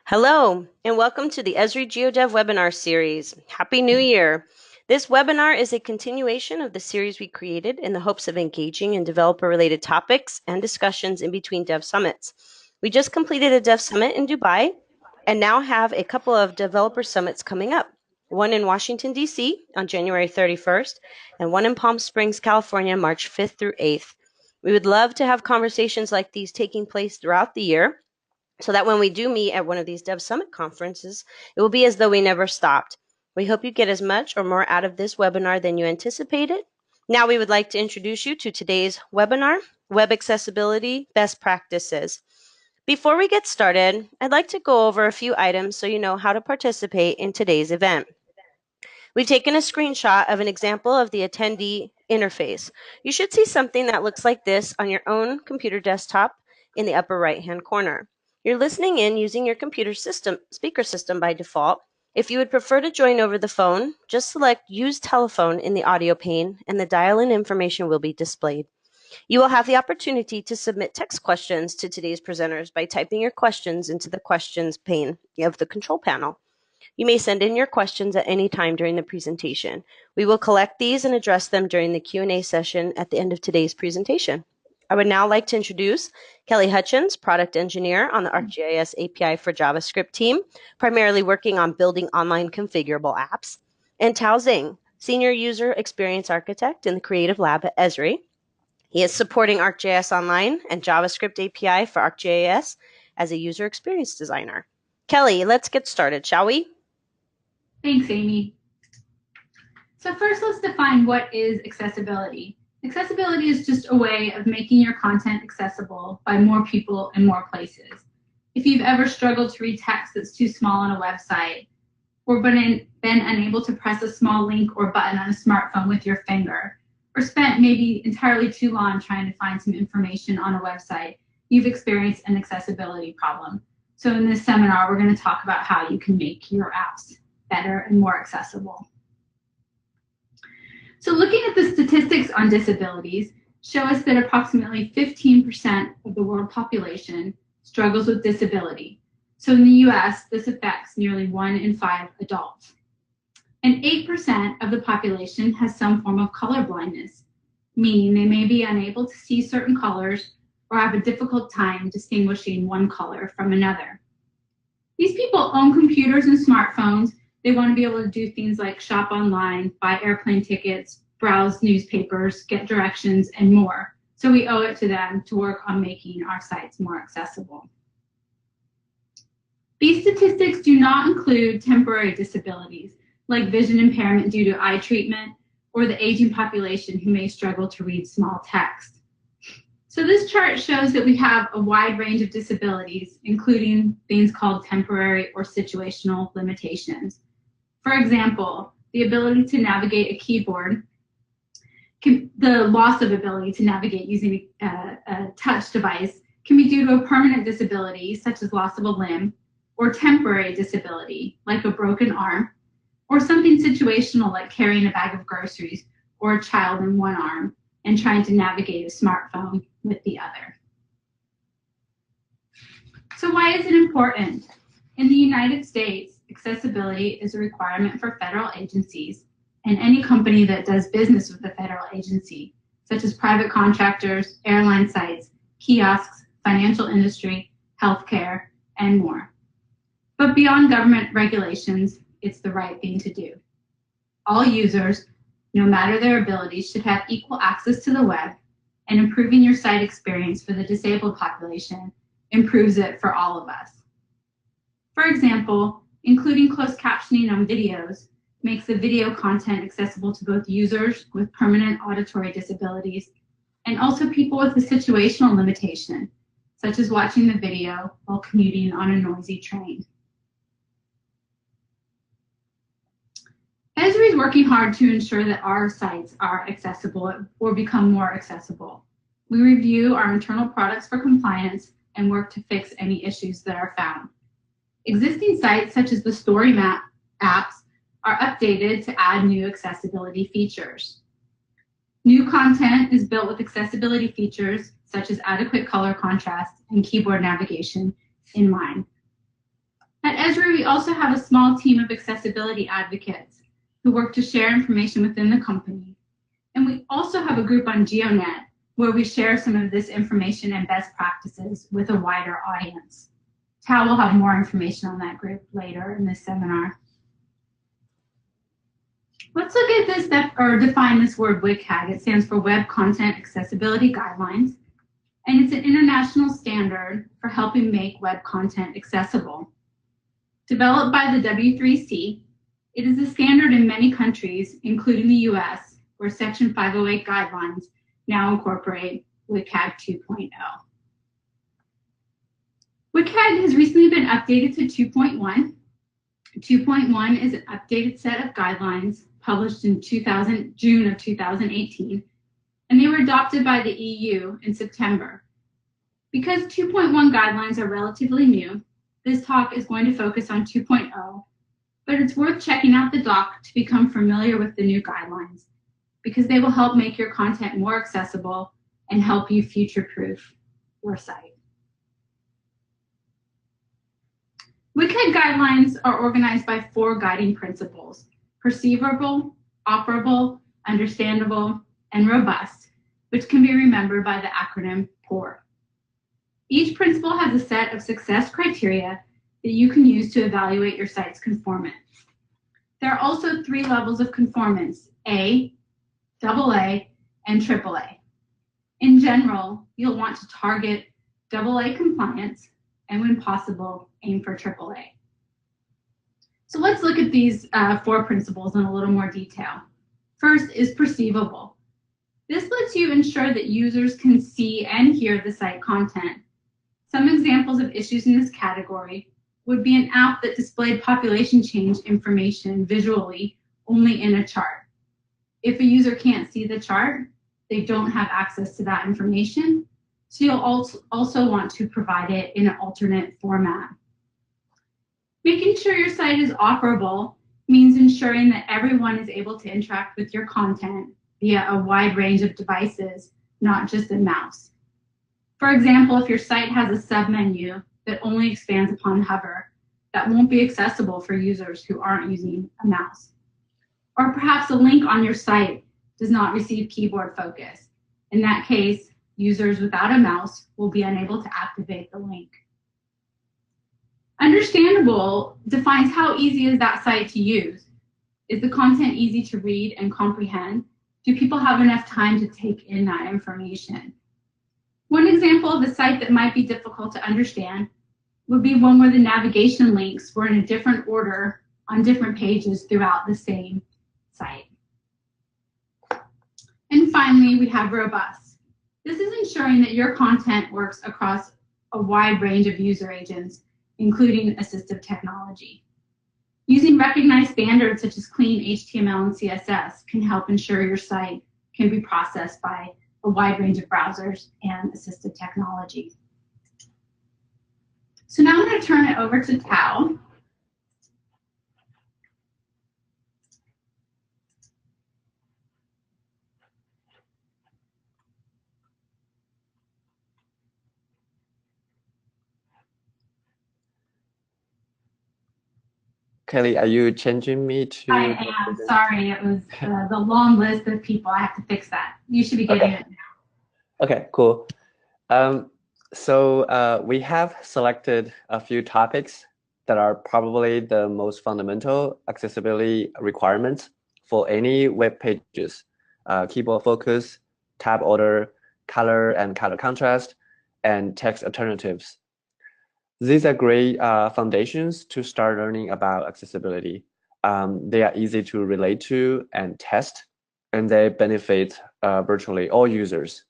Hello, and welcome to the Esri GeoDev webinar series. Happy New Year! This webinar is a continuation of the series we created in the hopes of engaging in developer-related topics and discussions in between Dev Summits. We just completed a Dev Summit in Dubai and now have a couple of developer summits coming up, one in Washington, D.C. on January 31st and one in Palm Springs, California, March 5th through 8th. We would love to have conversations like these taking place throughout the year, so that when we do meet at one of these Dev Summit conferences, it will be as though we never stopped. We hope you get as much or more out of this webinar than you anticipated. Now we would like to introduce you to today's webinar, Web Accessibility Best Practices. Before we get started, I'd like to go over a few items so you know how to participate in today's event. We've taken a screenshot of an example of the attendee interface. You should see something that looks like this on your own computer desktop in the upper right-hand corner. You're listening in using your computer speaker system by default. If you would prefer to join over the phone, just select Use Telephone in the audio pane and the dial-in information will be displayed. You will have the opportunity to submit text questions to today's presenters by typing your questions into the questions pane of the control panel. You may send in your questions at any time during the presentation. We will collect these and address them during the Q&A session at the end of today's presentation. I would now like to introduce Kelly Hutchins, Product Engineer on the ArcGIS API for JavaScript team, primarily working on building online configurable apps, and Tao Zhang, Senior User Experience Architect in the Creative Lab at Esri. He is supporting ArcGIS Online and JavaScript API for ArcGIS as a user experience designer. Kelly, let's get started, shall we? Thanks, Amy. So first, let's define what is accessibility. Accessibility is just a way of making your content accessible by more people and more places. If you've ever struggled to read text that's too small on a website, or been unable to press a small link or button on a smartphone with your finger, or spent maybe entirely too long trying to find some information on a website, you've experienced an accessibility problem. So in this seminar, we're going to talk about how you can make your apps better and more accessible. So looking at the statistics on disabilities show us that approximately 15% of the world population struggles with disability. So in the US, this affects nearly 1 in 5 adults. And 8% of the population has some form of color blindness, meaning they may be unable to see certain colors or have a difficult time distinguishing one color from another. These people own computers and smartphones. They want to be able to do things like shop online, buy airplane tickets, browse newspapers, get directions, and more. So we owe it to them to work on making our sites more accessible. These statistics do not include temporary disabilities, like vision impairment due to eye treatment, or the aging population who may struggle to read small text. So this chart shows that we have a wide range of disabilities, including things called temporary or situational limitations. For example, the ability to navigate a keyboard, the loss of ability to navigate using a touch device can be due to a permanent disability, such as loss of a limb, or temporary disability, like a broken arm, or something situational like carrying a bag of groceries or a child in one arm and trying to navigate a smartphone with the other. So why is it important? In the United States, accessibility is a requirement for federal agencies and any company that does business with a federal agency, such as private contractors, airline sites, kiosks, financial industry, healthcare, and more. But beyond government regulations, it's the right thing to do. All users, no matter their abilities, should have equal access to the web, and improving your site experience for the disabled population improves it for all of us. For example, including closed captioning on videos makes the video content accessible to both users with permanent auditory disabilities and also people with a situational limitation, such as watching the video while commuting on a noisy train. Esri is working hard to ensure that our sites are accessible or become more accessible. We review our internal products for compliance and work to fix any issues that are found. Existing sites, such as the Story Map apps, are updated to add new accessibility features. New content is built with accessibility features, such as adequate color contrast and keyboard navigation in mind. At Esri, we also have a small team of accessibility advocates who work to share information within the company. And we also have a group on GeoNet where we share some of this information and best practices with a wider audience. Tal will have more information on that group later in this seminar. Let's look at this or define this word WCAG. It stands for Web Content Accessibility Guidelines, and it's an international standard for helping make web content accessible. Developed by the W3C, it is a standard in many countries, including the US, where Section 508 guidelines now incorporate WCAG 2.0. WCAG has recently been updated to 2.1. 2.1 is an updated set of guidelines published in June of 2018, and they were adopted by the EU in September. Because 2.1 guidelines are relatively new, this talk is going to focus on 2.0, but it's worth checking out the doc to become familiar with the new guidelines because they will help make your content more accessible and help you future-proof your site. WCAG guidelines are organized by 4 guiding principles: perceivable, operable, understandable, and robust, which can be remembered by the acronym POUR. Each principle has a set of success criteria that you can use to evaluate your site's conformance. There are also 3 levels of conformance: A, AA, and AAA. In general, you'll want to target AA compliance, and when possible, aim for AAA. So let's look at these 4 principles in a little more detail. First is perceivable. This lets you ensure that users can see and hear the site content. Some examples of issues in this category would be an app that displayed population change information visually only in a chart. If a user can't see the chart, they don't have access to that information, so you'll also want to provide it in an alternate format. Making sure your site is operable means ensuring that everyone is able to interact with your content via a wide range of devices, not just a mouse. For example, if your site has a submenu that only expands upon hover, that won't be accessible for users who aren't using a mouse. Or perhaps a link on your site does not receive keyboard focus. In that case, users without a mouse will be unable to activate the link. Understandable defines how easy is that site to use. Is the content easy to read and comprehend? Do people have enough time to take in that information? One example of a site that might be difficult to understand would be one where the navigation links were in a different order on different pages throughout the same site. And finally, we have robust. This is ensuring that your content works across a wide range of user agents, including assistive technology. Using recognized standards such as clean HTML and CSS can help ensure your site can be processed by a wide range of browsers and assistive technology. So now I'm going to turn it over to Tao. Kelly, are you changing me to? I am. Sorry, it was the long list of people. I have to fix that. You should be getting it now. Okay, cool. So we have selected a few topics that are probably the most fundamental accessibility requirements for any web pages: keyboard focus, tab order, color and color contrast, and text alternatives. These are great foundations to start learning about accessibility. They are easy to relate to and test, and they benefit virtually all users.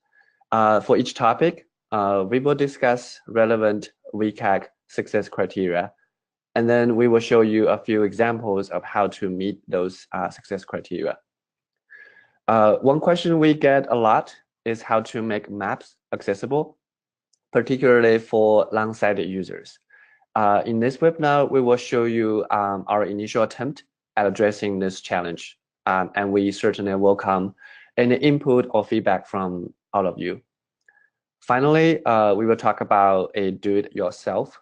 For each topic, we will discuss relevant WCAG success criteria, and then we will show you a few examples of how to meet those success criteria. One question we get a lot is how to make maps accessible, particularly for long-sighted users. In this webinar, we will show you our initial attempt at addressing this challenge, and we certainly welcome any input or feedback from all of you. Finally, we will talk about a do-it-yourself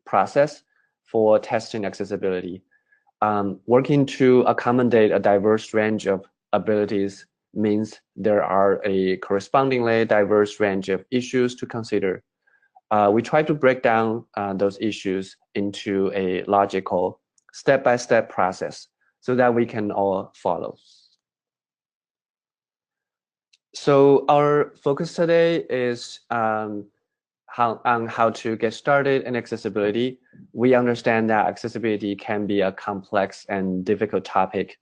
process for testing accessibility. Working to accommodate a diverse range of abilities means there are a correspondingly diverse range of issues to consider. We try to break down those issues into a logical, step-by-step process so that we can all follow. So our focus today is on how to get started in accessibility. We understand that accessibility can be a complex and difficult topic.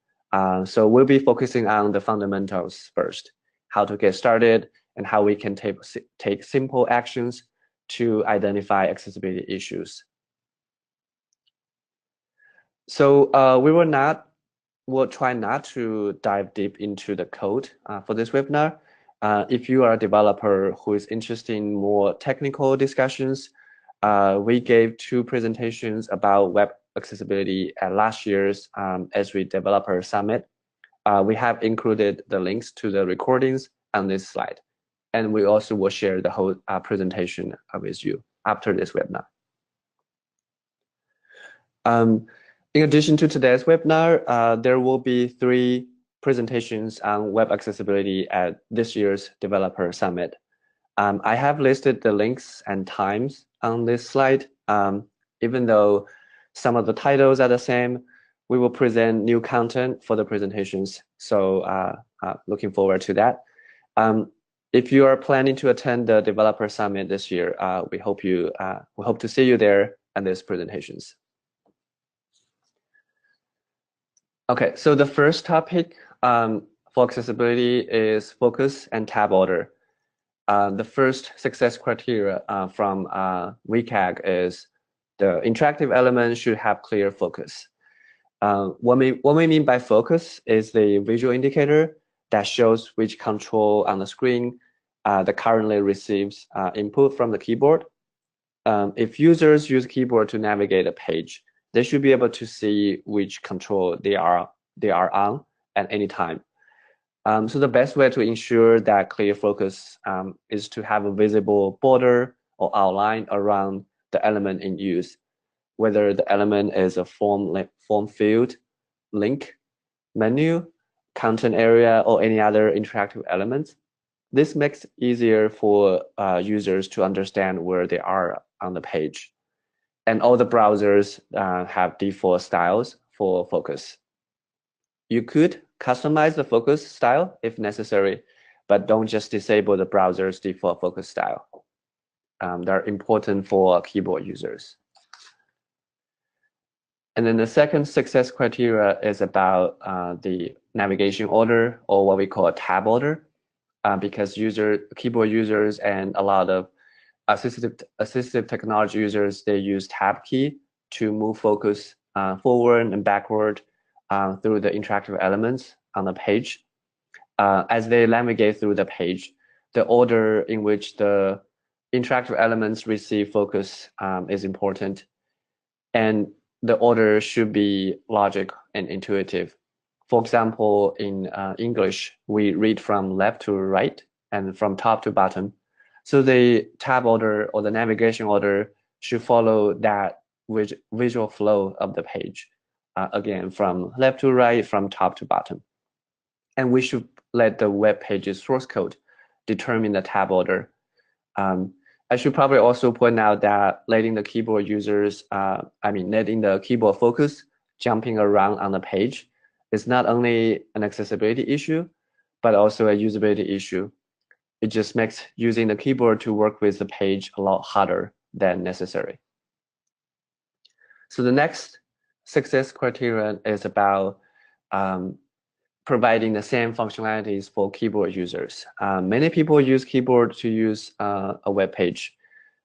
So we'll be focusing on the fundamentals first, how to get started and how we can take simple actions to identify accessibility issues. So we'll try not to dive deep into the code for this webinar. If you are a developer who is interested in more technical discussions, we gave 2 presentations about web accessibility at last year's Esri Developer Summit. We have included the links to the recordings on this slide. And we also will share the whole presentation with you after this webinar. In addition to today's webinar, there will be 3 presentations on web accessibility at this year's Developer Summit. I have listed the links and times on this slide. Even though some of the titles are the same, we will present new content for the presentations. So looking forward to that. If you are planning to attend the Developer Summit this year, we hope to see you there at these presentations. Okay, so the first topic for accessibility is focus and tab order. The first success criteria from WCAG is the interactive element should have clear focus. What we mean by focus is the visual indicator that shows which control on the screen that currently receives input from the keyboard. If users use keyboard to navigate a page, they should be able to see which control they are on at any time. So the best way to ensure that clear focus is to have a visible border or outline around the element in use, whether the element is a form field, link, menu, content area, or any other interactive elements. This makes it easier for users to understand where they are on the page. And all the browsers have default styles for focus. You could customize the focus style if necessary, but don't just disable the browser's default focus style. They're important for keyboard users. And then the second success criteria is about the navigation order, or what we call a tab order, because keyboard users and a lot of assistive technology users, they use tab key to move focus forward and backward through the interactive elements on the page. As they navigate through the page, the order in which the interactive elements receive focus is important. And the order should be logic and intuitive. For example, in English, we read from left to right and from top to bottom. So the tab order or the navigation order should follow that visual flow of the page. Again, from left to right, from top to bottom. And we should let the web page's source code determine the tab order. I should probably also point out that letting the keyboard focus jumping around on the page is not only an accessibility issue, but also a usability issue. It just makes using the keyboard to work with the page a lot harder than necessary. So the next success criterion is about providing the same functionalities for keyboard users. Many people use keyboard to use a web page.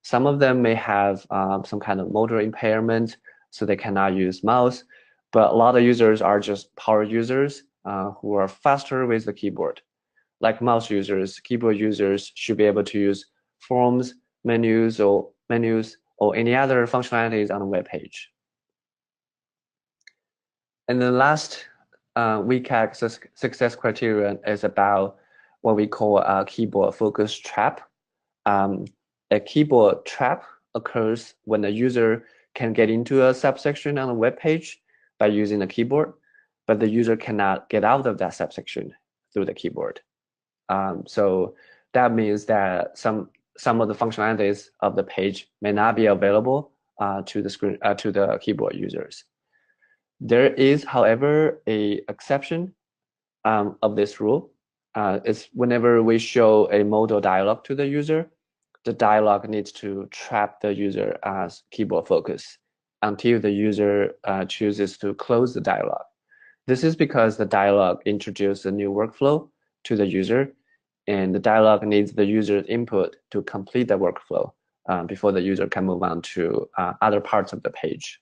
Some of them may have some kind of motor impairment, so they cannot use mouse, but a lot of users are just power users who are faster with the keyboard. Like mouse users, keyboard users should be able to use forms, menus, or any other functionalities on a web page. And the last WCAG success criterion is about what we call a keyboard focus trap. A keyboard trap occurs when the user can get into a subsection on a web page by using the keyboard, but the user cannot get out of that subsection through the keyboard. So that means that some of the functionalities of the page may not be available to the keyboard users. There is, however, a exception of this rule. It's whenever we show a modal dialog to the user, the dialog needs to trap the user as keyboard focus until the user chooses to close the dialog. This is because the dialog introduces a new workflow to the user, and the dialog needs the user's input to complete the workflow before the user can move on to other parts of the page.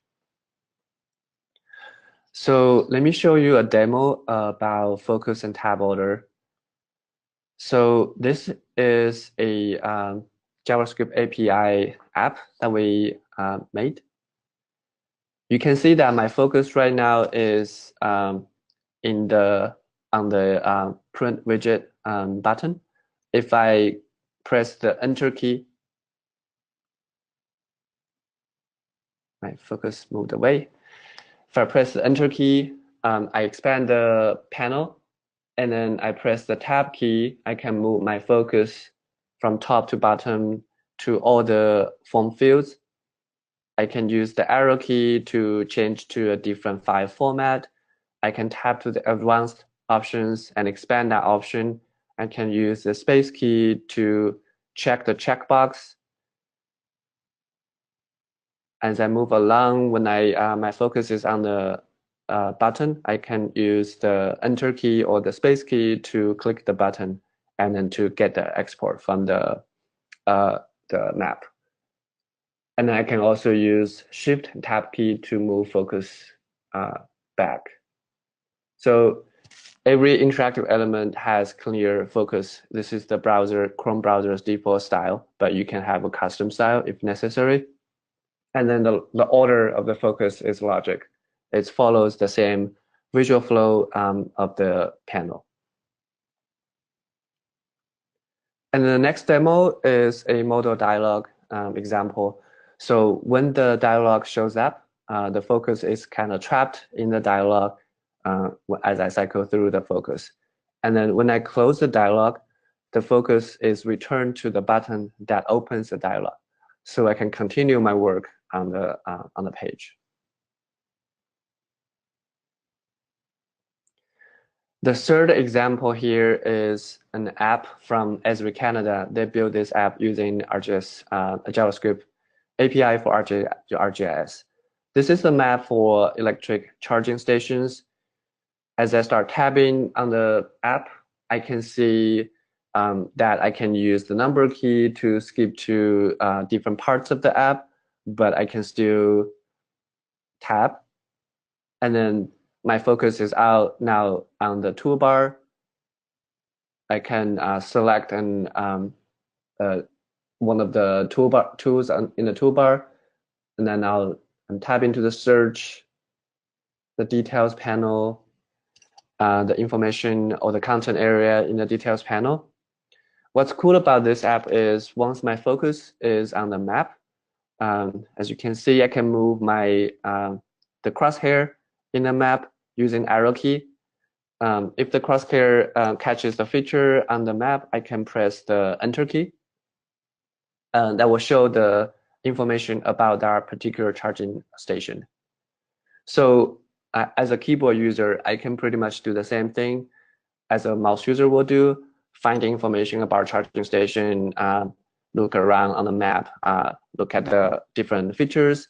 So let me show you a demo about focus and tab order. So this is a JavaScript API app that we made. You can see that my focus right now is on the print widget button. If I press the Enter key, my focus moved away. If I press the Enter key, I expand the panel, and then I press the Tab key. I can move my focus from top to bottom to all the form fields. I can use the arrow key to change to a different file format. I can tap to the advanced options and expand that option. I can use the space key to check the checkbox. As I move along, when my focus is on the button, I can use the Enter key or the space key to click the button and then to get the export from the map. And then I can also use Shift and Tab key to move focus back. So every interactive element has clear focus. This is the Chrome browser's default style, but you can have a custom style if necessary. And then the order of the focus is logic. It follows the same visual flow of the panel. And the next demo is a modal dialog example. So when the dialog shows up, the focus is kind of trapped in the dialog as I cycle through the focus. And then when I close the dialog, the focus is returned to the button that opens the dialog. So I can continue my work on the page. The third example here is an app from Esri Canada. They built this app using ArcGIS, a JavaScript API for ArcGIS. This is a map for electric charging stations. As I start tabbing on the app, I can see that I can use the number key to skip to different parts of the app, but I can still tab. And then my focus is out now on the toolbar. I can select one of the tools in the toolbar, and then I'm tab into the search, the details panel, the information or the content area in the details panel. What's cool about this app is once my focus is on the map, as you can see, I can move my the crosshair in the map using arrow key. If the crosshair catches the feature on the map, I can press the Enter key. That will show the information about our particular charging station. So as a keyboard user, I can pretty much do the same thing as a mouse user will do, find information about charging station, look around on the map, look at the different features.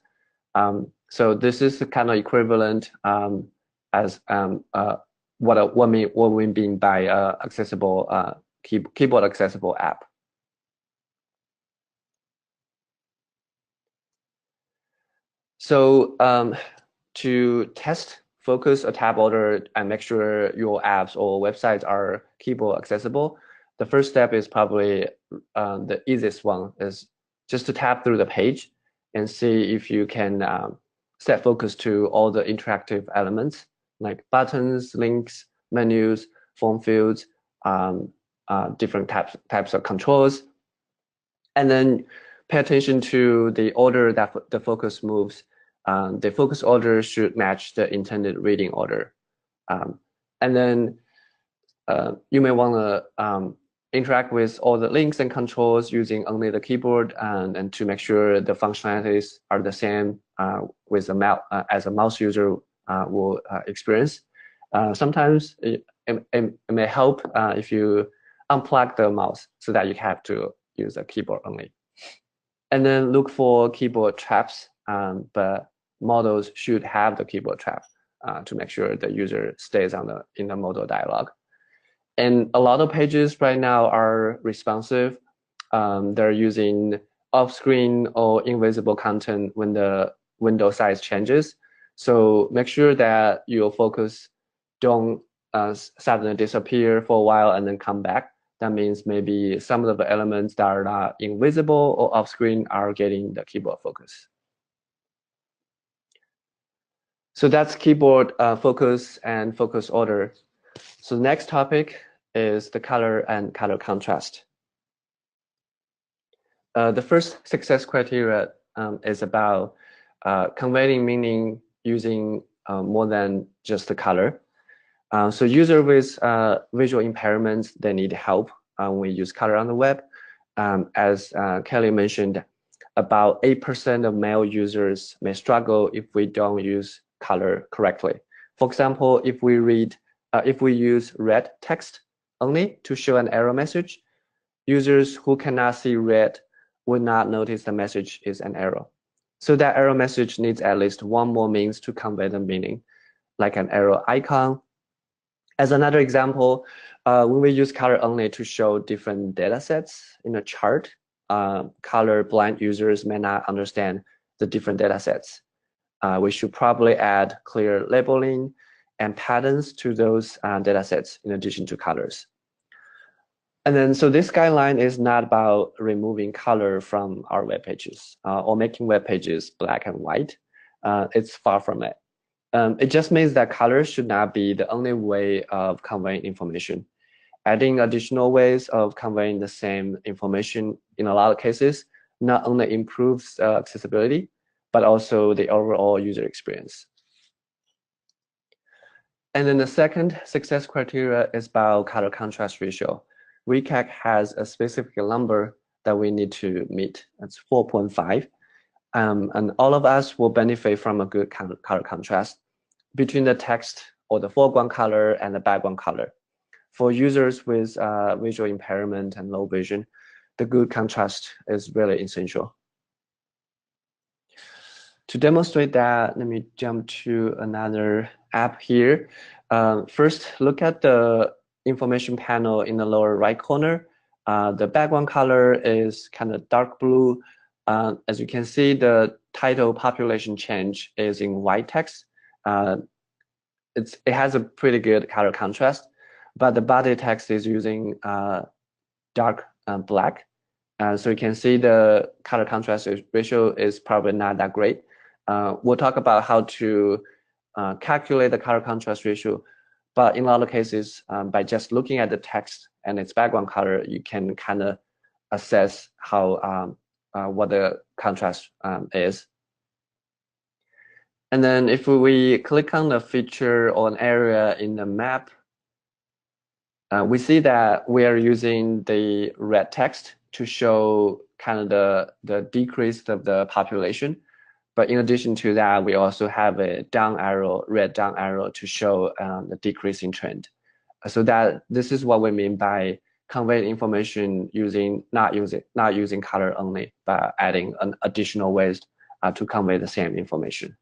So this is kind of equivalent as what we mean by accessible keyboard accessible app. So to test focus a tab order and make sure your apps or websites are keyboard accessible, the first step is probably the easiest one, is just to tab through the page and see if you can set focus to all the interactive elements like buttons, links, menus, form fields, different types of controls. And then pay attention to the order that the focus moves the focus order should match the intended reading order. And then you may want to interact with all the links and controls using only the keyboard, and to make sure the functionalities are the same with a mouse as a mouse user will experience. Sometimes it may help if you unplug the mouse so that you have to use a keyboard only. And then look for keyboard traps, but models should have the keyboard trap to make sure the user stays in the modal dialog. And a lot of pages right now are responsive. They're using off-screen or invisible content when the window size changes. So make sure that your focus don't suddenly disappear for a while and then come back. That means maybe some of the elements that are not invisible or off-screen are getting the keyboard focus. So that's keyboard focus and focus order. So the next topic is the color and color contrast. The first success criteria is about conveying meaning using more than just the color. So users with visual impairments, they need help when we use color on the web. As Kelly mentioned, about 8% of male users may struggle if we don't use color correctly. For example, if we use red text only to show an error message, users who cannot see red will not notice the message is an error. So that error message needs at least one more means to convey the meaning, like an arrow icon. As another example, when we use color only to show different data sets in a chart, color blind users may not understand the different data sets. We should probably add clear labeling and patterns to those data sets in addition to colors. And then, so this guideline is not about removing color from our web pages or making web pages black and white. It's far from it. It just means that color should not be the only way of conveying information. Adding additional ways of conveying the same information in a lot of cases not only improves accessibility, but also the overall user experience. And then the second success criteria is about color contrast ratio. WCAG has a specific number that we need to meet. That's 4.5. And all of us will benefit from a good color contrast between the text or the foreground color and the background color. For users with visual impairment and low vision, the good contrast is really essential. To demonstrate that, let me jump to another app here. First, look at the information panel in the lower right corner. The background color is kind of dark blue. As you can see, the title population change is in white text. It has a pretty good color contrast, but the body text is using dark black. So you can see the color contrast ratio is probably not that great. We'll talk about how to calculate the color contrast ratio, but in a lot of cases, by just looking at the text and its background color, you can kind of assess how what the contrast is. And then if we click on the feature or an area in the map, we see that we are using the red text to show kind of the decrease of the population. But in addition to that, we also have a down arrow, red down arrow to show the decreasing trend. So that this is what we mean by conveying information not using color only, but adding an additional ways to convey the same information.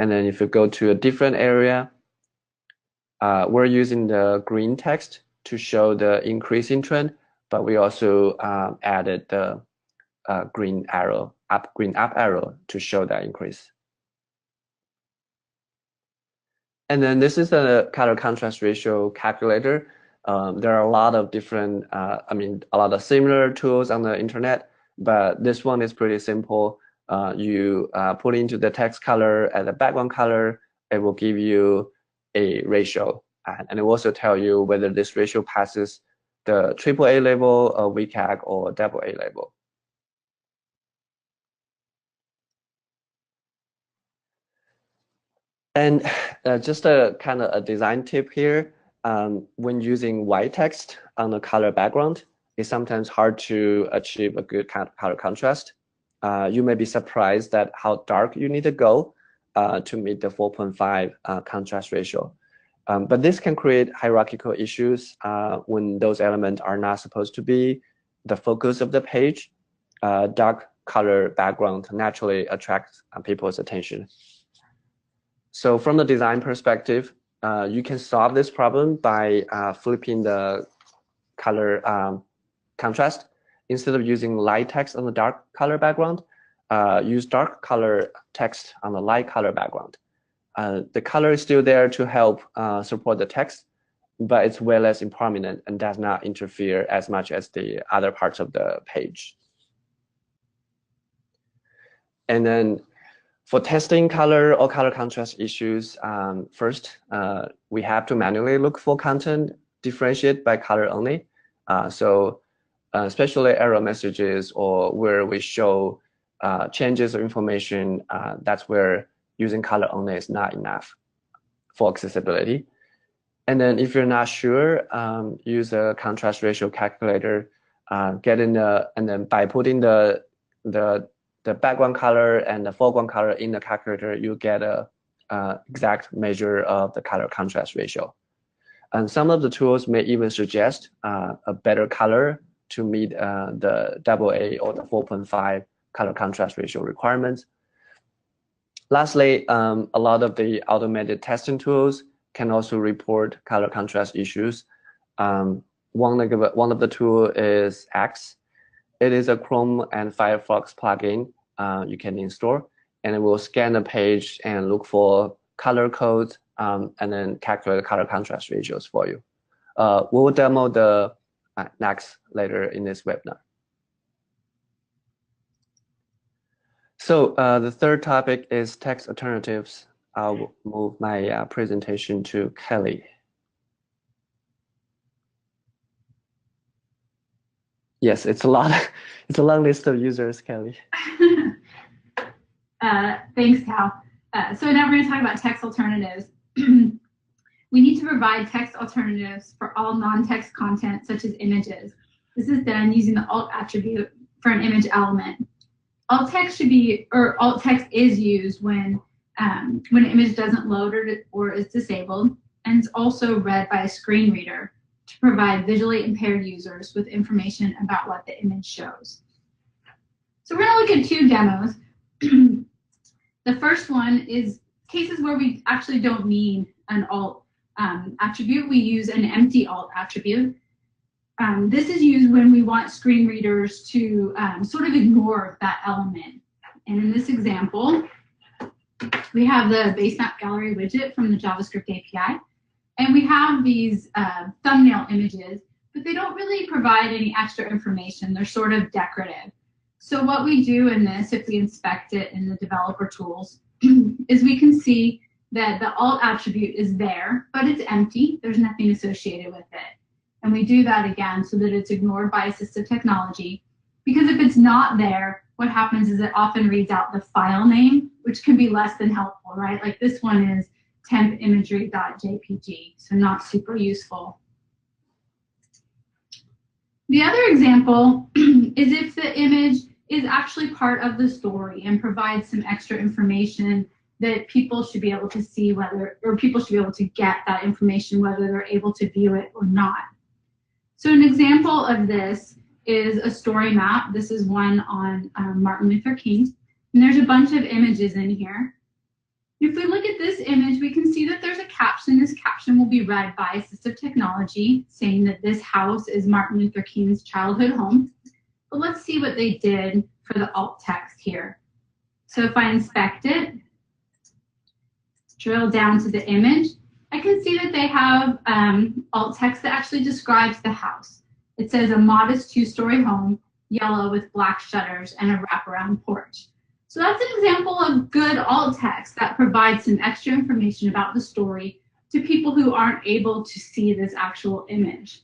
And then if you go to a different area, we're using the green text to show the increasing trend, but we also added the green up arrow to show that increase. And then this is a color contrast ratio calculator. There are a lot of different, a lot of similar tools on the internet, but this one is pretty simple. You put into the text color and the background color, it will give you a ratio. And it will also tell you whether this ratio passes the AAA label, WCAG, or AA label. And just a kind of a design tip here, when using white text on a color background, it's sometimes hard to achieve a good color contrast. You may be surprised at how dark you need to go to meet the 4.5 contrast ratio. But this can create hierarchical issues when those elements are not supposed to be the focus of the page. Dark color background naturally attracts people's attention. So from the design perspective, you can solve this problem by flipping the color contrast. Instead of using light text on the dark color background, use dark color text on the light color background. The color is still there to help support the text, but it's way less prominent and does not interfere as much as the other parts of the page. And then for testing color or color contrast issues, first, we have to manually look for content differentiated by color only. Especially error messages or where we show changes of information, that's where using color only is not enough for accessibility. And then if you're not sure, use a contrast ratio calculator, and then by putting the background color and the foreground color in the calculator, you get a exact measure of the color contrast ratio. And some of the tools may even suggest a better color to meet the AA or the 4.5 color contrast ratio requirements. Lastly, a lot of the automated testing tools can also report color contrast issues. One of the tools is X. It is a Chrome and Firefox plugin you can install, and it will scan the page and look for color codes and then calculate the color contrast ratios for you. We'll demo the next later in this webinar. So the third topic is text alternatives. I'll move my presentation to Kelly. Yes, it's a long list of users, Kelly. Thanks, Cal. So now we're going to talk about text alternatives. We need to provide text alternatives for all non-text content, such as images. This is done using the alt attribute for an image element. Alt text is used when an image doesn't load or is disabled, and it's also read by a screen reader to provide visually impaired users with information about what the image shows. So we're going to look at two demos. The first one is cases where we actually don't need an alt attribute. We use an empty alt attribute. This is used when we want screen readers to sort of ignore that element. And in this example, we have the base map gallery widget from the JavaScript API. And we have these thumbnail images, but they don't really provide any extra information. They're sort of decorative. So what we do in this, if we inspect it in the developer tools, is we can see that the alt attribute is there, but it's empty. There's nothing associated with it. And we do that again so that it's ignored by assistive technology. Because if it's not there, what happens is it often reads out the file name, which can be less than helpful, right? Like this one is tempimagery.jpg, so not super useful. The other example is if the image is actually part of the story and provides some extra information that people should be able to see people should be able to get that information whether they're able to view it or not. So an example of this is a story map. This is one on Martin Luther King. And there's a bunch of images in here. If we look at this image, we can see that there's a caption. This caption will be read by assistive technology saying that this house is Martin Luther King's childhood home. But let's see what they did for the alt text here. So if I inspect it, drill down to the image, I can see that they have alt text that actually describes the house. It says a modest 2-story home, yellow with black shutters and a wraparound porch. So that's an example of good alt text that provides some extra information about the story to people who aren't able to see this actual image.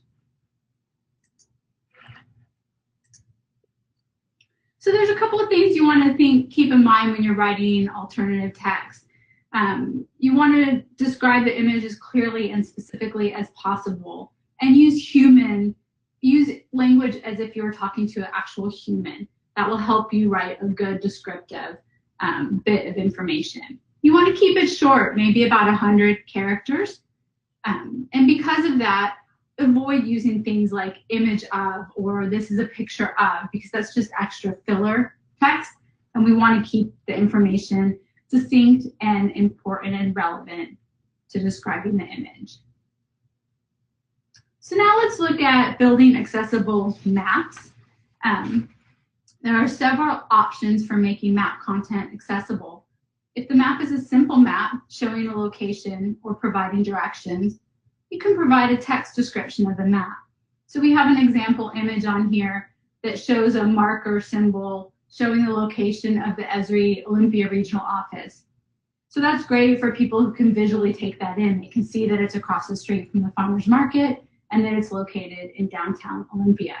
So there's a couple of things you want to keep in mind when you're writing alternative text. You want to describe the image as clearly and specifically as possible, and use language as if you were talking to an actual human. That will help you write a good descriptive bit of information. You want to keep it short, maybe about 100 characters. And because of that, avoid using things like image of or this is a picture of, because that's just extra filler text. And we want to keep the information succinct and important and relevant to describing the image. So now let's look at building accessible maps. There are several options for making map content accessible. If the map is a simple map showing a location or providing directions, you can provide a text description of the map. So we have an example image on here that shows a marker symbol showing the location of the Esri Olympia Regional Office. So that's great for people who can visually take that in. They can see that it's across the street from the farmer's market and that it's located in downtown Olympia.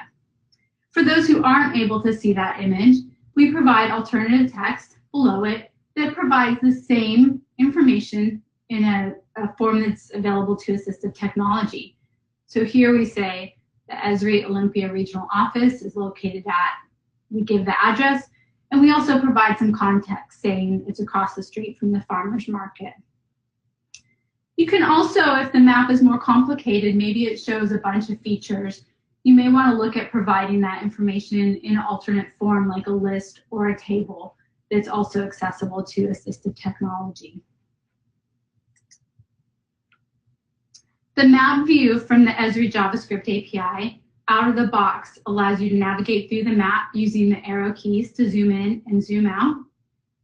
For those who aren't able to see that image, we provide alternative text below it that provides the same information in a form that's available to assistive technology. So here we say the Esri Olympia Regional Office is located at, we give the address, and we also provide some context saying it's across the street from the farmer's market. You can also, if the map is more complicated, maybe it shows a bunch of features, you may want to look at providing that information in an alternate form like a list or a table that's also accessible to assistive technology. The map view from the Esri JavaScript API out of the box allows you to navigate through the map using the arrow keys to zoom in and zoom out.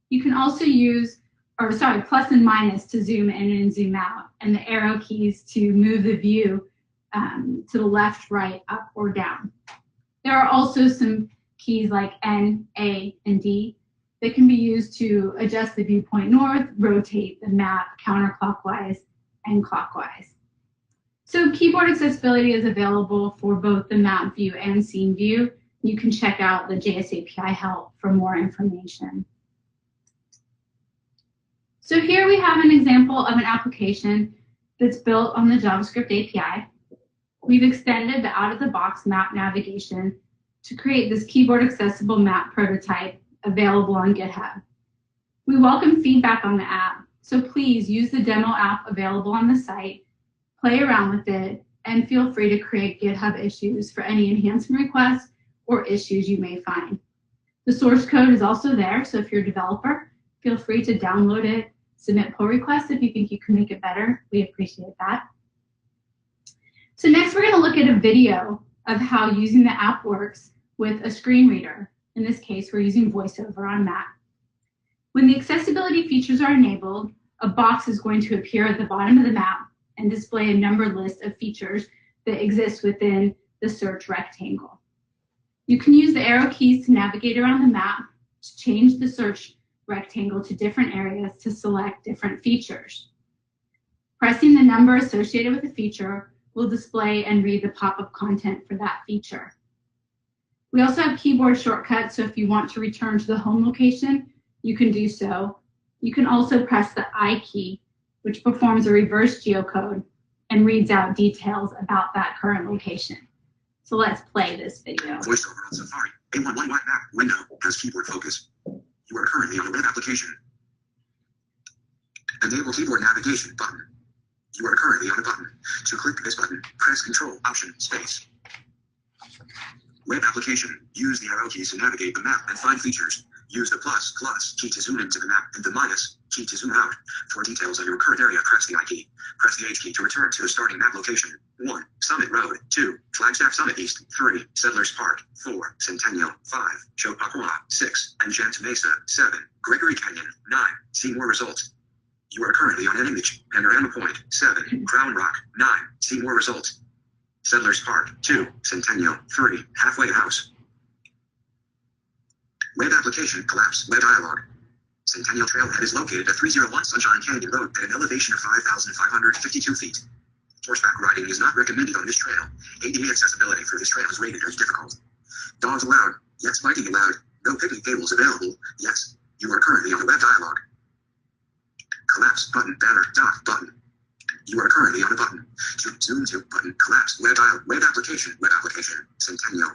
You can also use, plus and minus to zoom in and zoom out, and the arrow keys to move the view to the left, right, up, or down. There are also some keys like N, A, and D that can be used to adjust the viewpoint north, rotate the map counterclockwise and clockwise. So keyboard accessibility is available for both the map view and scene view. You can check out the JS API help for more information. So here we have an example of an application that's built on the JavaScript API. We've extended the out-of-the-box map navigation to create this keyboard accessible map prototype available on GitHub. We welcome feedback on the app, so please use the demo app available on the site, play around with it, and feel free to create GitHub issues for any enhancement requests or issues you may find. The source code is also there, so if you're a developer, feel free to download it, submit pull requests if you think you can make it better. We appreciate that. So next we're going to look at a video of how using the app works with a screen reader. In this case, we're using VoiceOver on Mac. When the accessibility features are enabled, a box is going to appear at the bottom of the map and display a numbered list of features that exist within the search rectangle. You can use the arrow keys to navigate around the map to change the search rectangle to different areas to select different features. Pressing the number associated with the feature will display and read the pop-up content for that feature. We also have keyboard shortcuts, so if you want to return to the home location, you can do so. You can also press the I key, which performs a reverse geocode and reads out details about that current location. So let's play this video. VoiceOver on Safari. A11 white map window has keyboard focus. You are currently on a web application. Enable keyboard navigation button. You are currently on a button. To click this button, press Control Option Space. Web application. Use the arrow keys to navigate the map and find features. Use the plus key to zoom into the map and the minus key to zoom out. For details on your current area, press the I key. Press the H key to return to the starting map location. 1. Summit Road. 2. Flagstaff Summit East. 3. Settlers Park. 4. Centennial. 5. Chopaqua. 6. Enchant Mesa. 7. Gregory Canyon. 9. See more results. You are currently on an image. Panorama Point. 7. Crown Rock. 9. See more results. Settlers Park. 2. Centennial. 3. Halfway House. Web application collapse. Web dialog. Centennial Trailhead is located at 301 Sunshine Canyon Road at an elevation of 5,552 feet. Horseback riding is not recommended on this trail. ADA accessibility for this trail is rated as difficult. Dogs allowed. Yes, biking allowed. No picnic tables available. Yes. You are currently on the web dialog. collapse button, banner, dock button. You are currently on a button. To zoom to button, collapse, web application, Centennial.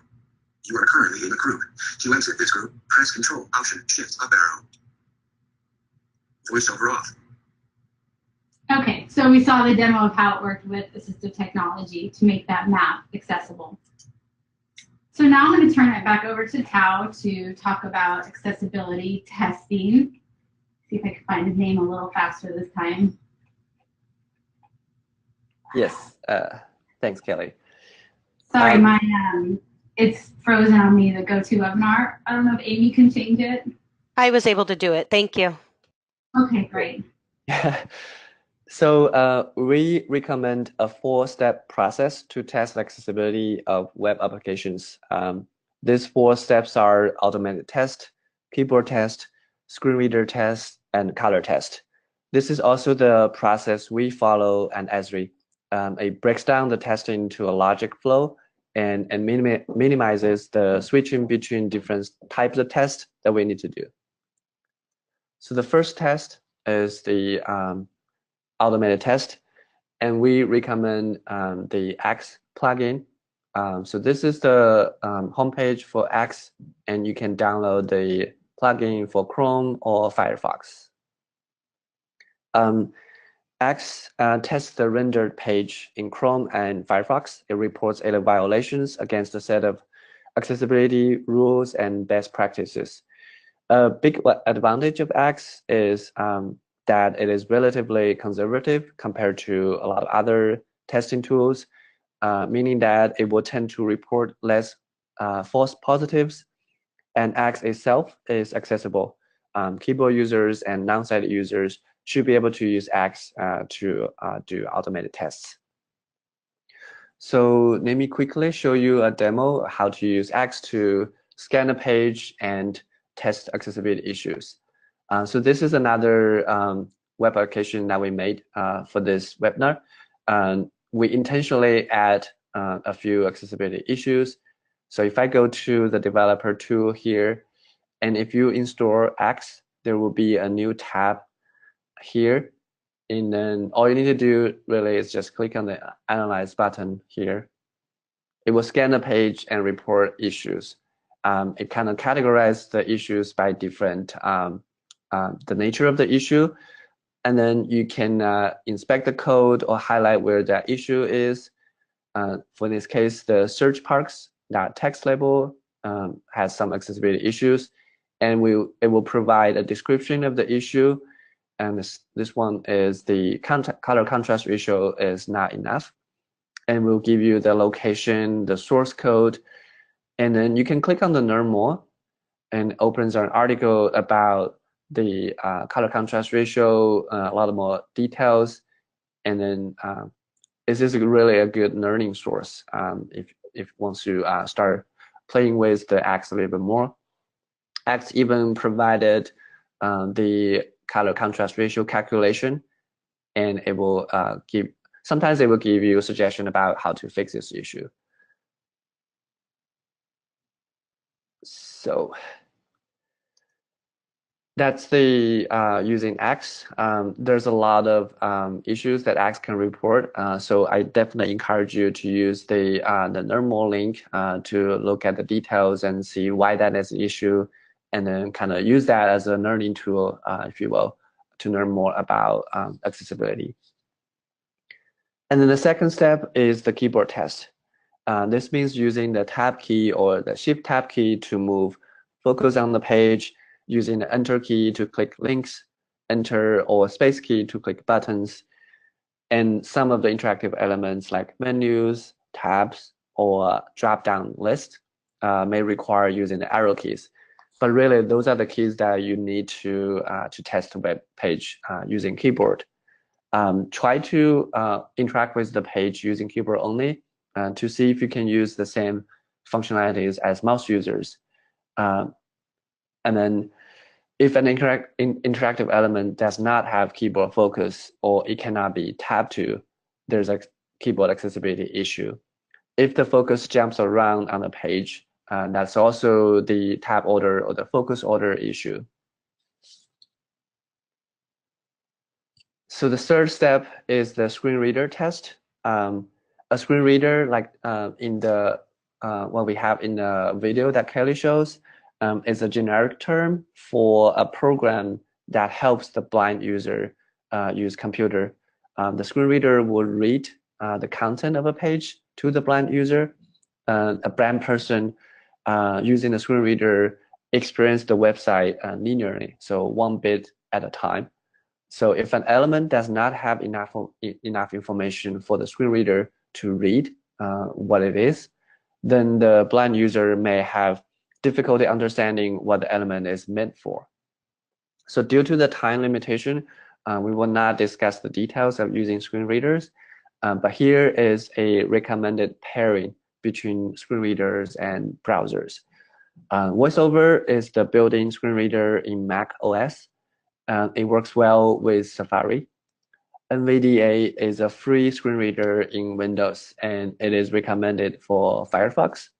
You are currently in a group. To exit this group, press Control, Option, Shift, up arrow. Voiceover off. Okay, so we saw the demo of how it worked with assistive technology to make that map accessible. So now I'm going to turn it back over to Tao to talk about accessibility testing. See if I can find his name a little faster this time. Yes, thanks, Kelly. Sorry, it's frozen on me, the GoToWebinar. I don't know if Amy can change it. I was able to do it. Thank you. Okay, great. So we recommend a 4-step process to test accessibility of web applications. These 4 steps are automated test, keyboard test, screen reader test, and color test. This is also the process we follow at Esri. It breaks down the testing into a logic flow and minimizes the switching between different types of tests that we need to do. So the first test is the automated test, and we recommend the Axe plugin. So this is the homepage for Axe, and you can download the plugin for Chrome or Firefox. Axe tests the rendered page in Chrome and Firefox. It reports any violations against a set of accessibility rules and best practices. A big advantage of Axe is that it is relatively conservative compared to a lot of other testing tools, meaning that it will tend to report less false positives, and Axe itself is accessible. Keyboard users and non-sighted users should be able to use Axe to do automated tests. So let me quickly show you a demo how to use Axe to scan a page and test accessibility issues. So this is another web application that we made for this webinar. We intentionally add a few accessibility issues. So if I go to the developer tool here, and if you install Axe, there will be a new tab here. And then all you need to do really is just click on the Analyze button here. It will scan the page and report issues. It kind of categorizes the issues by different, the nature of the issue. And then you can inspect the code or highlight where that issue is. For this case, the search parks, that text label has some accessibility issues, and it will provide a description of the issue. And this one is the color contrast ratio is not enough. And we'll give you the location, the source code, and then you can click on the Learn More, and it opens an article about the color contrast ratio, a lot more details, and then this is really a good learning source if once you start playing with the Axe a little bit more. Axe even provided the color contrast ratio calculation, and it will sometimes it will give you a suggestion about how to fix this issue. So that's the using Axe. There's a lot of issues that Axe can report. So I definitely encourage you to use the Learn More link to look at the details and see why that is an issue, and then kind of use that as a learning tool, if you will, to learn more about accessibility. And then the second step is the keyboard test. This means using the tab key or the shift tab key to move focus on the page, using the enter key to click links, enter or space key to click buttons, and some of the interactive elements like menus, tabs, or drop-down list may require using the arrow keys. But really, those are the keys that you need to test the web page using keyboard. Try to interact with the page using keyboard only to see if you can use the same functionalities as mouse users. And then if an interactive element does not have keyboard focus or it cannot be tabbed to, there's a keyboard accessibility issue. If the focus jumps around on the page, that's also the tab order or the focus order issue. So the third step is the screen reader test. A screen reader, like in the what we have in the video that Kelly shows, is a generic term for a program that helps the blind user use computer. The screen reader will read the content of a page to the blind user. A blind person using the screen reader experience the website linearly, so one bit at a time. So if an element does not have enough information for the screen reader to read what it is, then the blind user may have difficulty understanding what the element is meant for. So due to the time limitation, we will not discuss the details of using screen readers, but here is a recommended pairing between screen readers and browsers. VoiceOver is the built-in screen reader in Mac OS. It works well with Safari. NVDA is a free screen reader in Windows, and it is recommended for Firefox.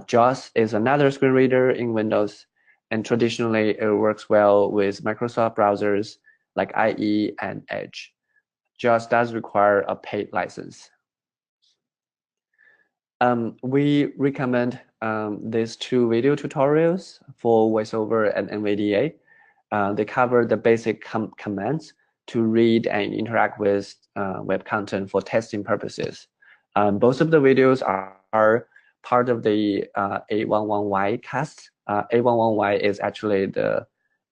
JAWS is another screen reader in Windows, and traditionally it works well with Microsoft browsers like IE and Edge. JAWS does require a paid license. We recommend these two video tutorials for VoiceOver and NVDA. They cover the basic commands to read and interact with web content for testing purposes. Both of the videos are part of the A11Y cast. A11Y is actually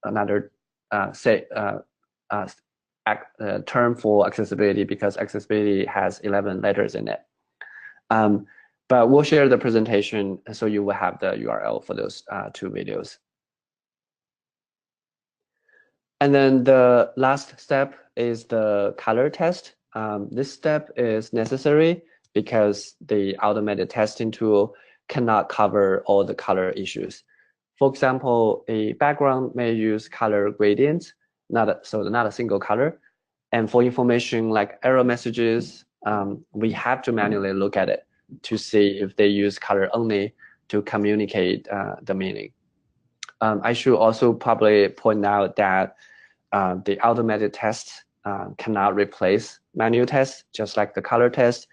another term for accessibility because accessibility has 11 letters in it. But we'll share the presentation so you will have the URL for those two videos. And then the last step is the color test. This step is necessary because the automated testing tool cannot cover all the color issues. For example, a background may use color gradients, not a single color. And for information like error messages, we have to manually look at it to see if they use color only to communicate the meaning. I should also probably point out that the automated test cannot replace manual tests, just like the color test.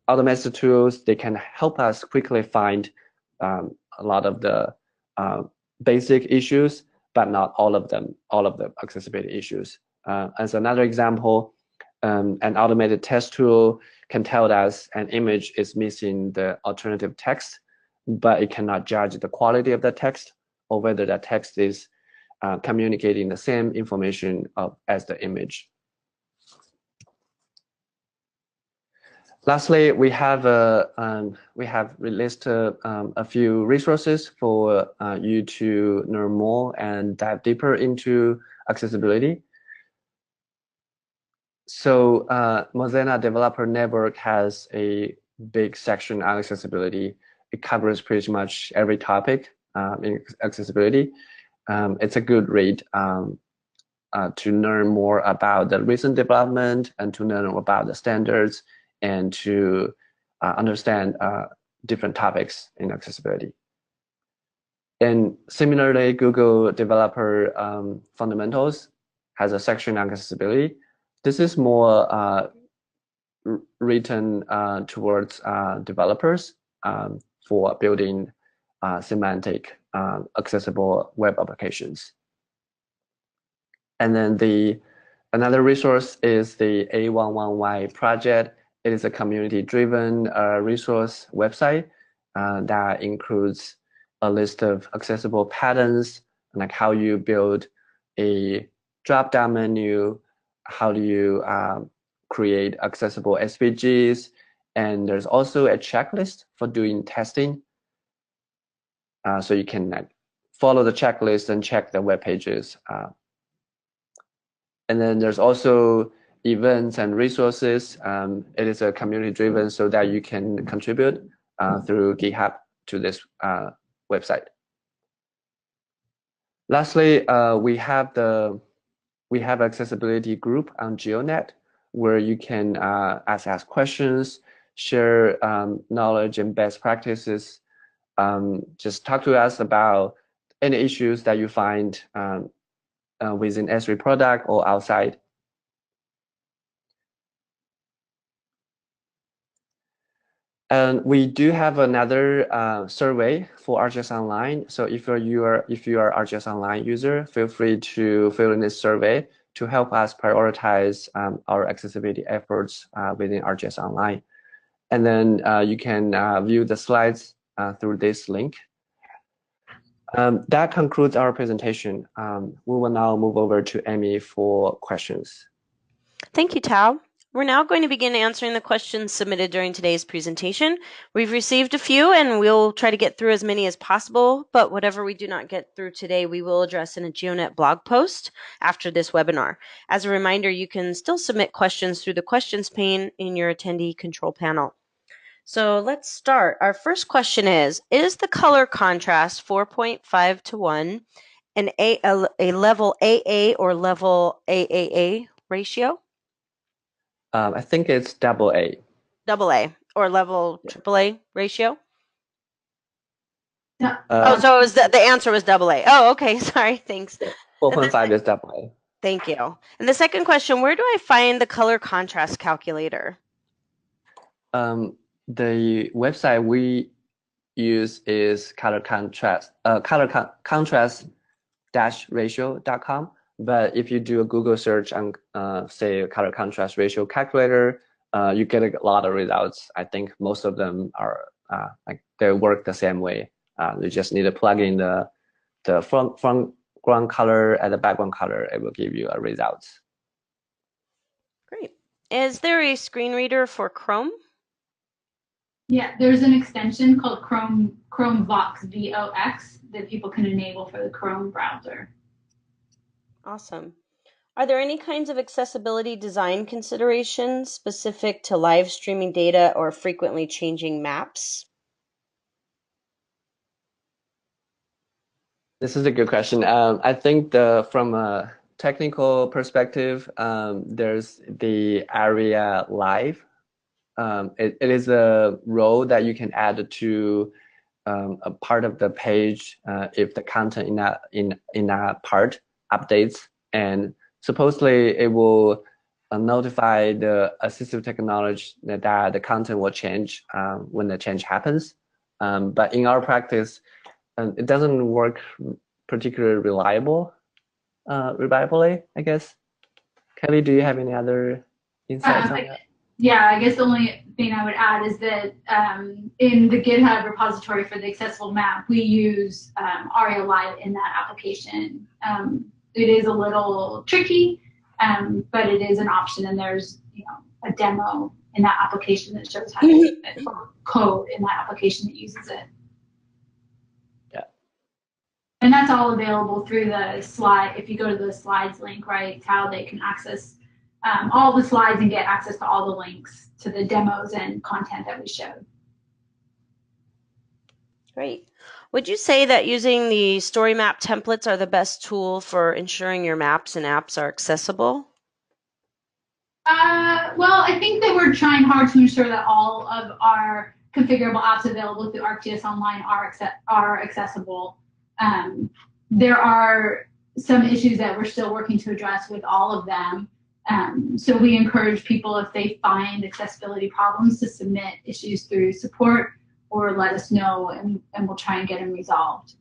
Automated tools, they can help us quickly find a lot of the basic issues, but not all of the accessibility issues. As another example, an automated test tool can tell us an image is missing the alternative text, but it cannot judge the quality of the text or whether that text is communicating the same information as the image. Lastly, we have released a few resources for you to learn more and dive deeper into accessibility. So Mozilla Developer Network has a big section on accessibility. It covers pretty much every topic in accessibility. It's a good read to learn more about the recent development and to learn about the standards and to understand different topics in accessibility. And similarly, Google Developer Fundamentals has a section on accessibility. This is more written towards developers for building semantic accessible web applications. And then another resource is the A11Y project. It is a community-driven resource website that includes a list of accessible patterns, like how you build a drop-down menu, how do you create accessible SVGs, and there's also a checklist for doing testing. So you can follow the checklist and check the web pages. And then there's also events and resources. It is a community-driven so that you can contribute through GitHub to this website. Lastly, we have accessibility group on GeoNet where you can ask questions, share knowledge and best practices. Just talk to us about any issues that you find within Esri product or outside. And we do have another survey for ArcGIS Online. So if you are ArcGIS Online user, feel free to fill in this survey to help us prioritize our accessibility efforts within ArcGIS Online. And then you can view the slides through this link. That concludes our presentation. We will now move over to Amy for questions. Thank you, Tao. We're now going to begin answering the questions submitted during today's presentation. We've received a few and we'll try to get through as many as possible, but whatever we do not get through today, we will address in a GeoNet blog post after this webinar. As a reminder, you can still submit questions through the questions pane in your attendee control panel. So let's start. Our first question is the color contrast 4.5 to 1 a level AA or level AAA ratio? I think it's double A. Double A or level AAA ratio? Yeah. So it was the answer was double A. Oh, okay. Sorry. Thanks. 4.5 is double A. Thank you. And the second question, where do I find the color contrast calculator? The website we use is contrast-ratio.com. But if you do a Google search and say color contrast ratio calculator, you get a lot of results. I think most of them are like they work the same way. You just need to plug in the foreground color and the background color. It will give you a results. Great. Is there a screen reader for Chrome? Yeah, there's an extension called Chrome Vox, VOX, that people can enable for the Chrome browser. Awesome. Are there any kinds of accessibility design considerations specific to live streaming data or frequently changing maps? This is a good question. I think from a technical perspective, there's the area live. It is a role that you can add to a part of the page if the content in that part updates, and supposedly it will notify the assistive technology that the content will change when the change happens. But in our practice, it doesn't work particularly reliably, I guess. Kelly, do you have any other insights on that? Yeah, I guess the only thing I would add is that in the GitHub repository for the accessible map, we use ARIA Live in that application. It is a little tricky, but it is an option, and there's a demo in that application that shows how to use it, or code in that application that uses it. Yeah. And that's all available through the slide. If you go to the slides link, right, how they can access all the slides and get access to all the links to the demos and content that we showed. Great. Would you say that using the story map templates are the best tool for ensuring your maps and apps are accessible? Well, I think that we're trying hard to ensure that all of our configurable apps available through ArcGIS Online are accessible. There are some issues that we're still working to address with all of them. So we encourage people, if they find accessibility problems, to submit issues through support or let us know, and we'll try and get them resolved.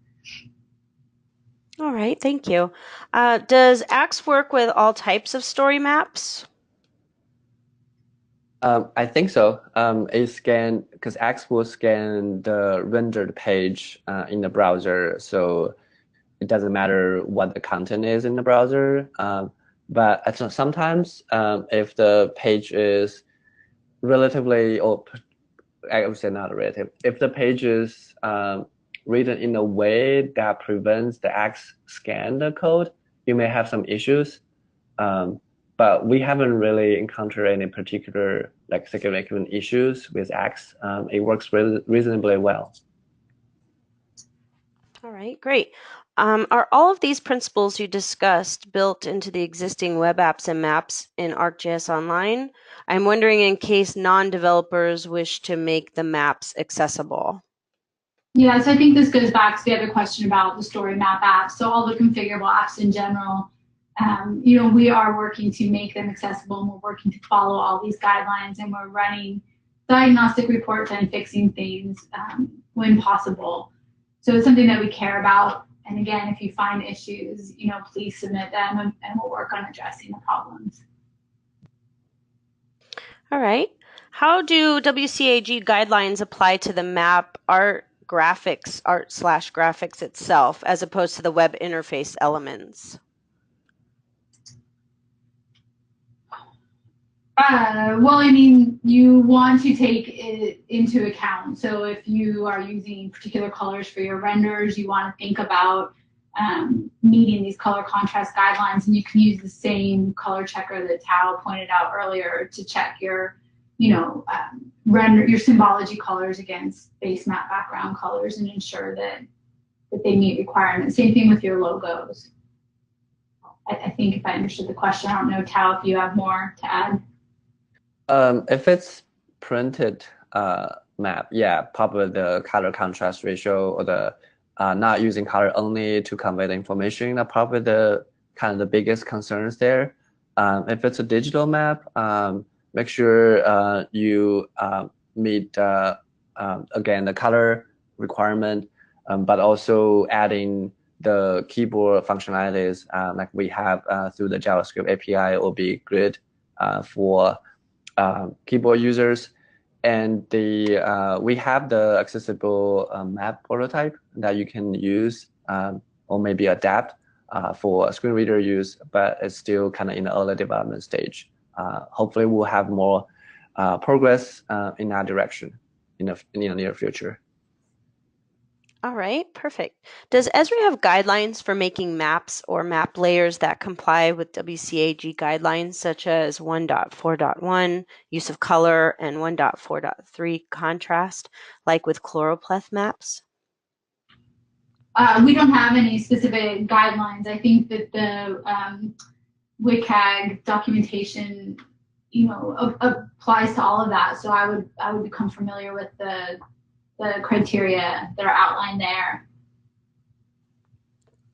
All right, thank you. Does AX work with all types of story maps? I think so. Because Axe will scan the rendered page in the browser, so it doesn't matter what the content is in the browser. But sometimes, if the page is relatively, or I would say not relative, if the page is written in a way that prevents the Axe scan the code, you may have some issues. But we haven't really encountered any particular significant issues with Axe. It works reasonably well. All right, great. Are all of these principles you discussed built into the existing web apps and maps in ArcGIS Online? I'm wondering in case non-developers wish to make the maps accessible. Yeah, so I think this goes back to the other question about the story map apps. So all the configurable apps in general, we are working to make them accessible, and we're working to follow all these guidelines, and we're running diagnostic reports and fixing things when possible. So it's something that we care about. And again, if you find issues, please submit them and we'll work on addressing the problems. All right. How do WCAG guidelines apply to the map art/graphics itself, as opposed to the web interface elements? Well, I mean, you want to take it into account. So if you are using particular colors for your renders, you want to think about meeting these color contrast guidelines, and you can use the same color checker that Tao pointed out earlier to check your, render your symbology colors against base map background colors and ensure that they meet requirements. Same thing with your logos. I think if I understood the question, I don't know, Tao, if you have more to add. If it's printed map, yeah, probably the color contrast ratio or the not using color only to convey the information are probably the kind of the biggest concerns there. If it's a digital map, make sure you meet again the color requirement, but also adding the keyboard functionalities like we have through the JavaScript API will be good for keyboard users. And we have the accessible map prototype that you can use or maybe adapt for screen reader use, but it's still kind of in the early development stage. Hopefully we'll have more progress in that direction in the near future. All right, perfect. Does Esri have guidelines for making maps or map layers that comply with WCAG guidelines, such as 1.4.1, use of color, and 1.4.3, contrast, like with choropleth maps? We don't have any specific guidelines. I think that the WCAG documentation, applies to all of that. So I would become familiar with the criteria that are outlined there.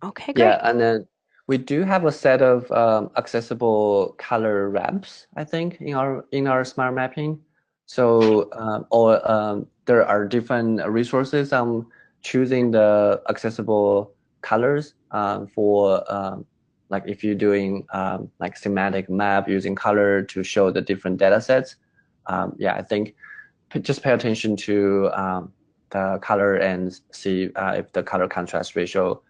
Okay, great. Yeah, and then we do have a set of accessible color ramps, I think, in our smart mapping. So there are different resources on choosing the accessible colors for like if you're doing like semantic map using color to show the different data sets. Yeah, I think just pay attention to the color and see if the color contrast ratio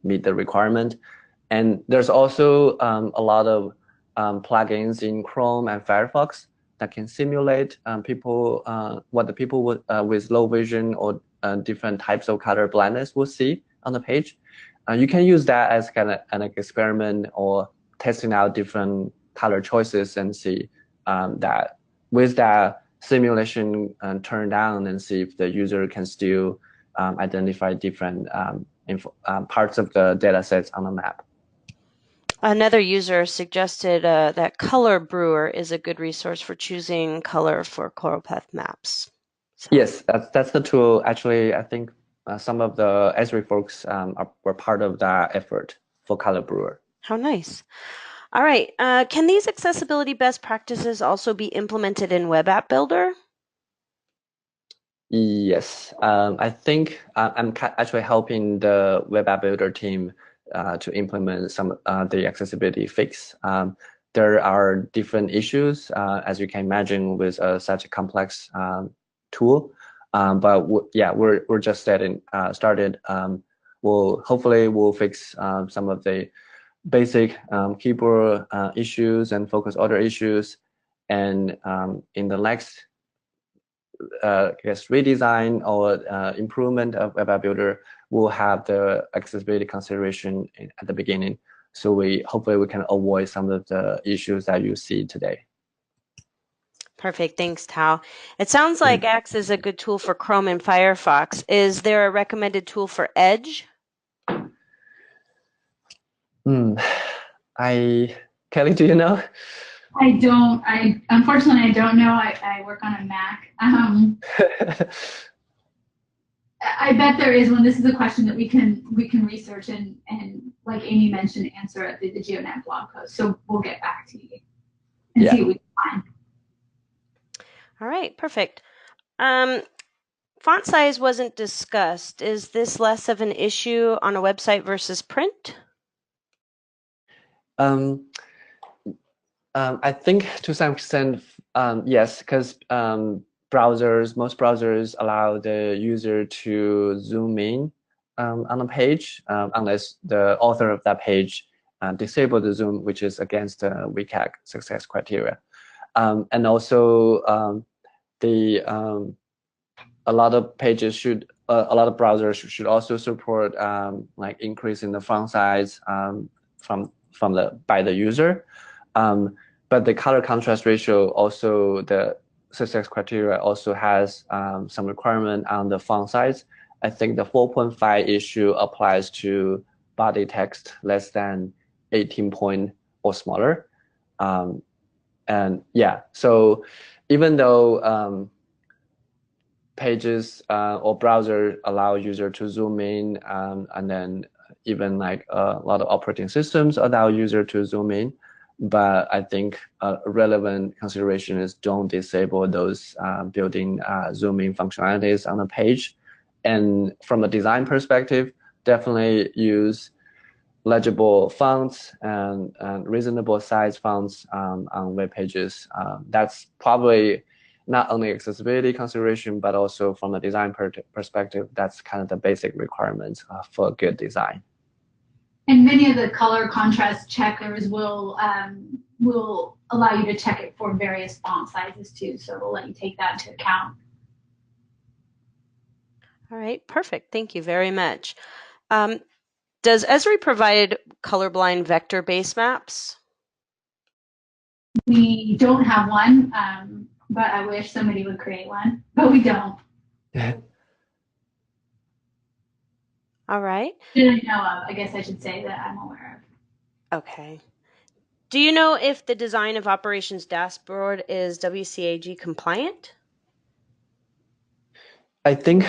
meet the requirement. And there's also a lot of plugins in Chrome and Firefox that can simulate what the people would, with low vision or different types of color blindness will see on the page. You can use that as kind of an experiment or testing out different color choices and see that with that simulation turned on and see if the user can still identify different parts of the data sets on the map. Another user suggested that Color Brewer is a good resource for choosing color for choropleth maps. So. Yes, that's the tool. Actually, I think some of the Esri folks were part of that effort for Color Brewer. How nice. All right. Can these accessibility best practices also be implemented in Web App Builder? Yes, I think I'm actually helping the Web App Builder team to implement some the accessibility fix. There are different issues, as you can imagine, with such a complex tool. But we're just started. Hopefully we'll fix some of the basic keyboard issues and focus order issues, and in the next I guess redesign or improvement of Web App Builder will have the accessibility consideration at the beginning. So hopefully we can avoid some of the issues that you see today. Perfect. Thanks, Tao. It sounds like Axe is a good tool for Chrome and Firefox. Is there a recommended tool for Edge? Kelly, do you know? I don't. Unfortunately, I don't know. I work on a Mac. I bet there is one. This is a question that we can research and like Amy mentioned, answer at the GeoNet blog post. So we'll get back to you and see what we can find. All right, perfect. Font size wasn't discussed. Is this less of an issue on a website versus print? I think to some extent, yes, because most browsers allow the user to zoom in on a page, unless the author of that page disable the zoom, which is against the WCAG success criteria. And also, a lot of pages should, a lot of browsers should also support like increasing the font size by the user. But the color contrast ratio also, the success criteria also has some requirement on the font size. I think the 4.5 issue applies to body text less than 18 point or smaller. And yeah, so even though pages or browser allow user to zoom in, and then even like a lot of operating systems allow user to zoom in, but I think a relevant consideration is don't disable those built-in zoom in functionalities on the page. And from a design perspective, definitely use legible fonts and reasonable size fonts on web pages. That's probably not only accessibility consideration, but also from a design perspective, that's kind of the basic requirements for good design. And many of the color contrast checkers will allow you to check it for various font sizes too. So it'll let you take that into account. All right, perfect. Thank you very much. Does Esri provide colorblind vector base maps? We don't have one, but I wish somebody would create one, but we don't. All right. That I know of, I guess I should say that I'm aware of. Okay. Do you know if the design of operations dashboard is WCAG compliant? I think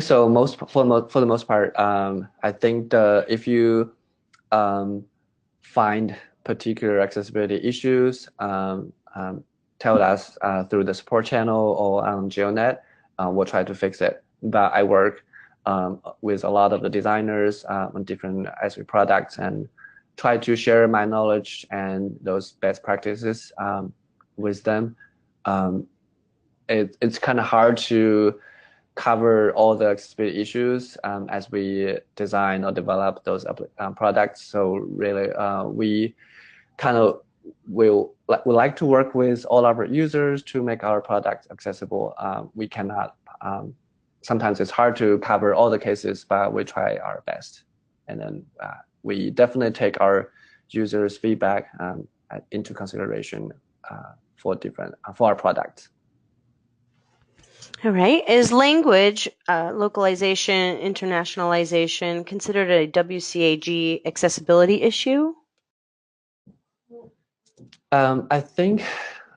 so. For the most part, I think if you find particular accessibility issues, tell us through the support channel or on GeoNet. We'll try to fix it. But I work with a lot of the designers on different Esri products and try to share my knowledge and those best practices with them. It's kind of hard to cover all the accessibility issues as we design or develop those products. So really, we kind of we like to work with all our users to make our products accessible. We cannot. Sometimes it's hard to cover all the cases, but we try our best. And then we definitely take our users' feedback into consideration for our products. All right. Is language, localization, internationalization considered a WCAG accessibility issue? I think,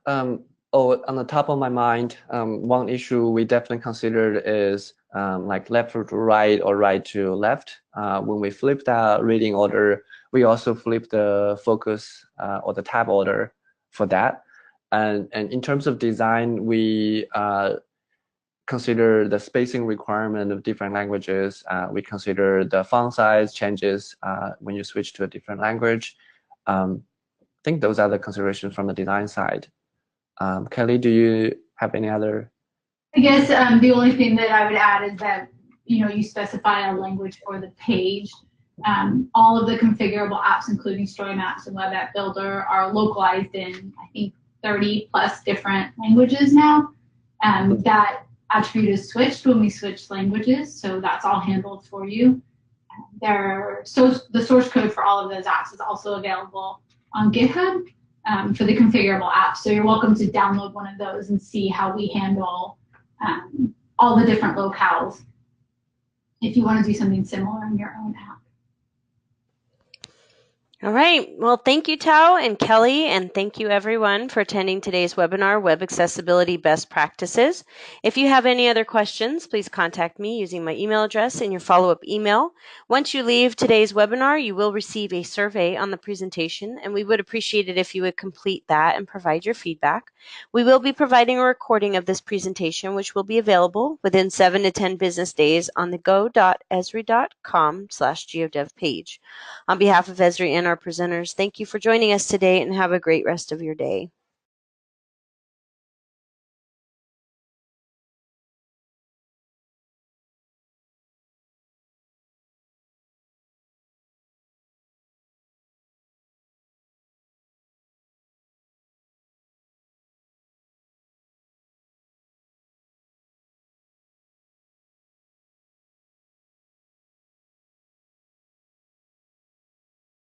on the top of my mind, one issue we definitely considered is like left to right or right to left. When we flip the reading order, we also flip the focus or the tab order for that. And in terms of design, we consider the spacing requirement of different languages. We consider the font size changes when you switch to a different language. I think those are the considerations from the design side. Kelly, do you have any other? I guess the only thing that I would add is that you specify a language for the page. All of the configurable apps, including Story Maps and Web App Builder, are localized in I think 30 plus different languages now. That attribute is switched when we switch languages, so that's all handled for you. The source code for all of those apps is also available on GitHub for the configurable apps. So you're welcome to download one of those and see how we handle all the different locales if you want to do something similar in your own app. All right. Well, thank you, Tao and Kelly, and thank you, everyone, for attending today's webinar, Web Accessibility Best Practices. If you have any other questions, please contact me using my email address in your follow-up email. Once you leave today's webinar, you will receive a survey on the presentation, and we would appreciate it if you would complete that and provide your feedback. We will be providing a recording of this presentation, which will be available within 7 to 10 business days on the go.esri.com/geodev page. On behalf of Esri and our presenters, thank you for joining us today and have a great rest of your day.